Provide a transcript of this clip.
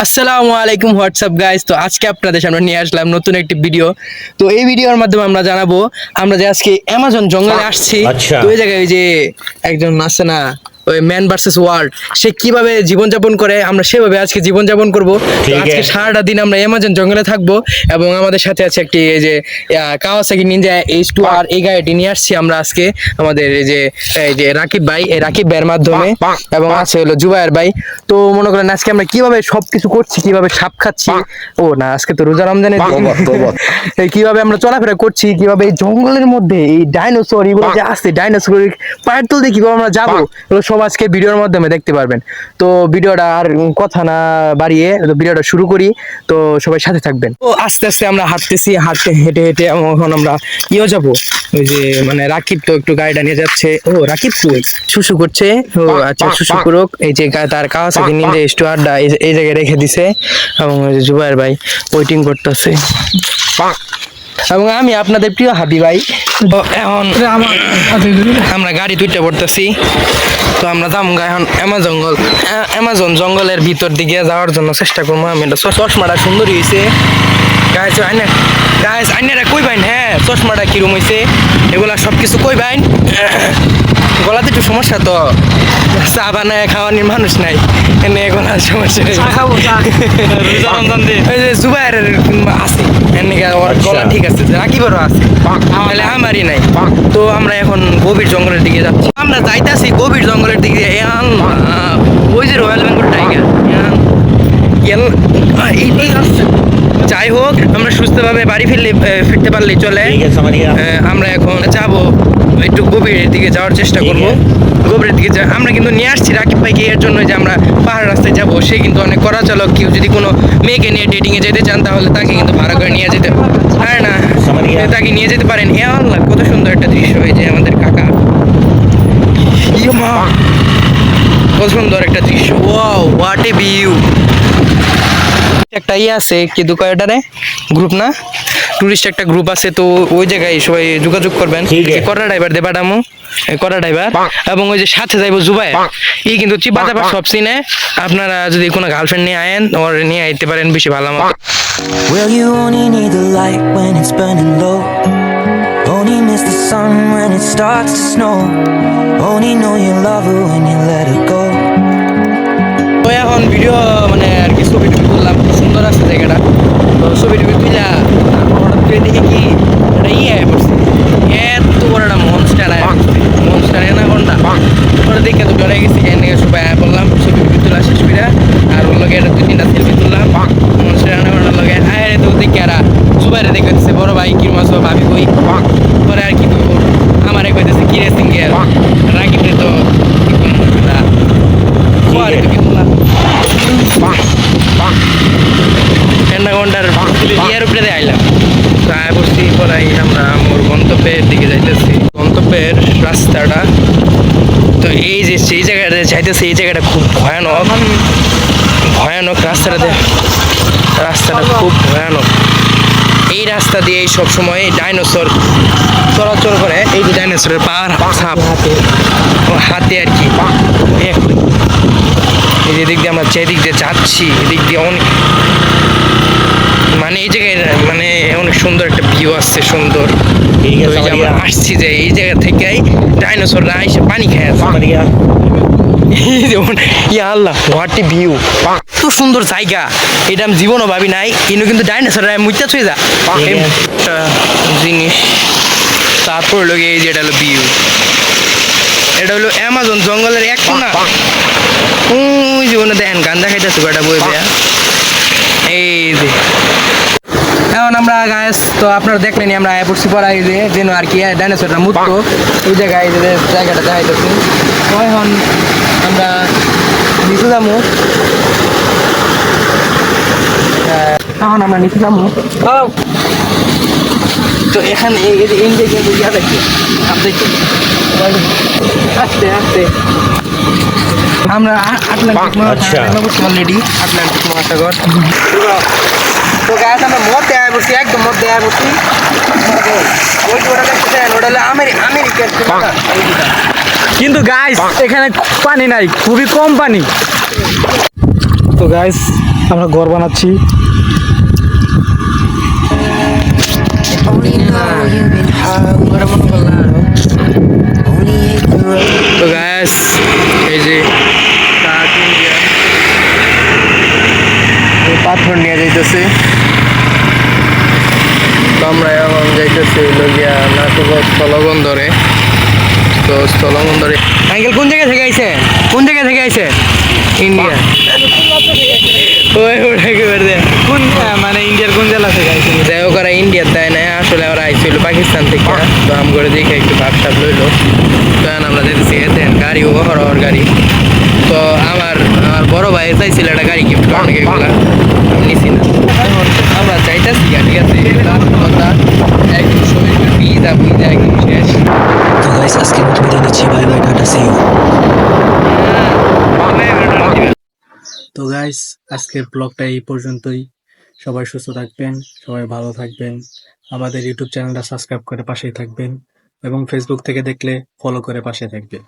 আসসালামু আলাইকুম WhatsApp guys. তো আজকে আপনাদের সামনে নিয়ে আসলাম নতুন একটি ভিডিও। তো এই ভিডিওর মাধ্যমে আমরা জানাবো আমরা যে আজকে অ্যামাজন জঙ্গলে আসছি। আচ্ছা। তো এই জায়গায় ওই যে একজন আছে না, ওই ম্যান ভার্সেস ওয়ার্ল্ড, সে কিভাবে জীবনযাপন করে আমরা সেভাবে আজকে জীবনযাপন করব। তো ঠিক আজকে আছে। সারাটা দিন আমরা অ্যামাজন জঙ্গলে থাকবো এবং আমাদের সাথে আছে একটি এই যে কাওয়াসাকি নিনজা H2R, এই গাড়িটি নিয়ে আসছি আমরা আজকে আমাদের এই যে রাকিব ভাই, এই রাকিব ভাইয়ের মাধ্যমে, এবং আছে হলো জুবায়ের ভাই। তো মনে করেন আজকে আমরা কিভাবে সবকিছু করছি, কিভাবে সাপ খাচ্ছি, ও না আজকে তো রোজা রমজানের দিন, এই কিভাবে আমরা চলাফেরা করছি, কিভাবে এই জঙ্গলের মধ্যে এই ডাইনোসর এগুলো যে আছে, ডাইনোসর পায়ের তুলতে কিভাবে আমরা যাবো, এগুলো সব আজকে ভিডিওর মাধ্যমে দেখতে পারবেন। তো ভিডিওটা আর কথা না বাড়িয়ে ভিডিওটা শুরু করি। তো সবাই সাথে থাকবেন। তো আস্তে আস্তে আমরা হাঁটতেছি, হেঁটে হেঁটে এখন আমরা ইয়ে যাবো, ওই যে মানে রাকিব তো একটু গাড়িটা নিয়ে যাচ্ছে। ও রাকিব কই শুশু করছে, ও আচ্ছা শুশু করুক। এই যে তার Kawasaki Ninja H2R এই জায়গায় রেখে দিছে, এবং ওই যে জুবায়ের ভাই ওয়েটিং করতেছে, এবং আমি আপনাদের প্রিয় হাবি ভাই। তো এখন আমরা গাড়ি দুইটা পড়তেছি। তো আমরা যাবো এখন অ্যামাজন জঙ্গলের ভিতর দিকে যাওয়ার জন্য চেষ্টা করবো। আমি এটা চশমাটা সুন্দর হয়েছে গাইস, আইনারা কই বাইন, হ্যাঁ চশমাটা কিরম হয়েছে এগুলা সব কিছু কই বাইন। গলাতে একটু সমস্যা, তো চা বানায় খাওয়ানোর মানুষ নাই এনে এখন আর সমস্যা নেই। ওই যে জুবায়ের আছে এনে গলা ঠিক আছে, রাকিবেরও আছে, তাহলে আমারই নাই। তো আমরা এখন গভীর জঙ্গলের দিকে যাচ্ছি, আমরা যাইতাছি গভীর জঙ্গলের দিকে। ওই যে রয়্যাল বেঙ্গল টাইগার, যাই হোক আমরা সুস্থভাবে বাড়ি ফিরতে পারলেই চলে। আমরা এখন যাবো একটু গভীরের দিকে যাওয়ার চেষ্টা করব। গভীরের দিকে আমরা কিন্তু নিয়ে আসছি রাকিব ভাইকে এর জন্য যে আমরা পাহাড় রাস্তায় যাবো। সে কিন্তু অনেক কড়া চালক, কেউ যদি কোনো মেয়েকে নিয়ে ডেটিংয়ে যেতে চান তাহলে তাকে কিন্তু ভাড়া করে নিয়ে যেতে পারে না, তাকে নিয়ে যেতে পারেন। এ আল্লাহ কত সুন্দর একটা দৃশ্য, এই যে আমাদের কাকা, কত সুন্দর একটা দৃশ্য, ওয়াও হোয়াট এ ভিউ। একটা আছে কি দুকায়টারে গ্রুপ না, টুরিস্ট একটা গ্রুপ আছে, তো ওই জায়গায় সবাই যোগাযোগ করবেন। কড়া ড্রাইভার দেবা ডামু, কড়া ড্রাইভার, এবং ওই যে সাথে যাইবো জুবায়ের, এই কিন্তু চিপা চাপা সব সিনে। আপনারা যদি কোনো গার্লফ্রেন্ড নিয়ে আয়েন ওর নিয়ে আইতে পারেন, বেশি ভালো মতো। Well, you only need the light when it's burning low. Only miss the sun when it starts to snow. Only know you love her when you let her go. তো এখন ভিডিও মানে আর কি ছবি টবি তুললাম, সুন্দর আছে জায়গাটা। তো ছবি টবি তুইলা হঠাৎ করে দেখি কি একটা আয় পড়ছে, এত বড় একটা মনস্টার অ্যানাকোন্ডা। ওরা দেখে তো ডরে গেছি, এনে সবাই আয় বললাম, ছবি টবি তোলা শেষ করে আর ওর লগে একটা 2-3টা সেলফি তুললাম মনস্টার অ্যানাকোন্ডার লগে। আয় তো দেখি আর জুবাইরে দেখে দিচ্ছে, বড় ভাই কি মাছ ভাবি কই পরে আর কি করবো, আমার কইতেছে কি রে সিঙ্গেল রাকিবরে তো ঘন্টার ইয়ার উপরে আইলাম। প্রায় বসছি পরাই আমরা মোর গন্তব্যের দিকে যাইতেছি, গন্তব্যের রাস্তাটা। তো এই যে সেই জায়গাটা যাইতেছি, এই জায়গাটা খুব ভয়ানক রাস্তাটা খুব ভয়ানক। এই রাস্তা দিয়ে সব সময় ডাইনোসর চলাচল করে, এই যে ডাইনোসরের পার হাতে আর কি। এই যে দিক দিয়ে আমরা যেদিক দিয়ে যাচ্ছি, এদিক দিয়ে অনেক মানে এই জায়গায় মানে অনেক সুন্দর একটা ভিউ আসছে, সুন্দর। আমরা আসছি যে এই জায়গা থেকেই ডাইনোসররা এসে পানি খায়। আল্লাহ হোয়াট এ ভিউ, এত সুন্দর জায়গা, এটা আমি জীবনও ভাবি নাই। কিন্তু ডাইনোসররা মুইতা ছুঁয়ে যা একটা জিনিস। তারপর হলো এই যে এটা হলো ভিউ, এটা হলো অ্যামাজন জঙ্গলের এক কোণা। ওই যে ওখানে দেখেন গান দেখাইতেছে কয়টা বই দেয়া। এই যে এখন আমরা গাছ, তো আপনারা দেখলেনি আমরা আয় পড়ছি পড়াই যে যেন আর কি ডাইনোসরটা মুক্ত ওই জায়গায় জায়গাটা দেখাইতেছি। এখন আমরা নিচে যাবো, তো এখানে কিন্তু ইয়া দেখি আস্তে আস্তে আমরা আটলান্টিক অলরেডি আটলান্টিক মহাসাগর। তো গাছ আমরা মধ্যে আয় পড়ছি, একদম মধ্যে আয় পড়ছি। ওটা দেখতেছেন, ওটা হলো আমেরিকার। কিন্তু গাইস এখানে পানি নাই, খুবই কম পানি। তো তো গাইস আমরা ঘর বানাচ্ছি। Only know you've been high when only hate the road. তো গ্যাস এই যে ট্রাক ইন্ডিয়া পাথর নিয়ে যাইতেছে। তো আমরা এখন যাইতেছি হইলো গিয়া নাটক স্থলবন্দরে। তো স্থলবন্দরে আঙ্কেল কোন জায়গা থেকে আইছে? কোন জায়গা থেকে আইছে? ইন্ডিয়া। ওই ওটা কি করে দেয়? কোন মানে ইন্ডিয়ার কোন জেলা থেকে আইছেন? যাই হোক ওরা ইন্ডিয়ার দেয় না, আসলে ওরা আইছিল পাকিস্তান থেকে। তো আম করে দেখে একটু ভাবসাব লইলো। তো এখন আমরা যেতেছি দেন গাড়ি ওভার গাড়ি। তো আমার বড় ভাই চাইছিল একটা গাড়ি গিফট করার নাকি, এগুলা আমি নিছি না। এখন আমরা চাইতেছি ঠিক আছে, কথা একদম শরীর পিজা পিজা একদম শেষ। তো গাইস আজকের মতো বিদায় নিচ্ছি, bye bye, tata, see you. তো গাইস আজকের ব্লগটা এই পর্যন্তই। সবাই সুস্থ থাকবেন, সবাই ভালো থাকবেন। আমাদের ইউটিউব চ্যানেলটা সাবস্ক্রাইব করে পাশেই থাকবেন এবং ফেসবুক থেকে দেখলে ফলো করে পাশে থাকবেন।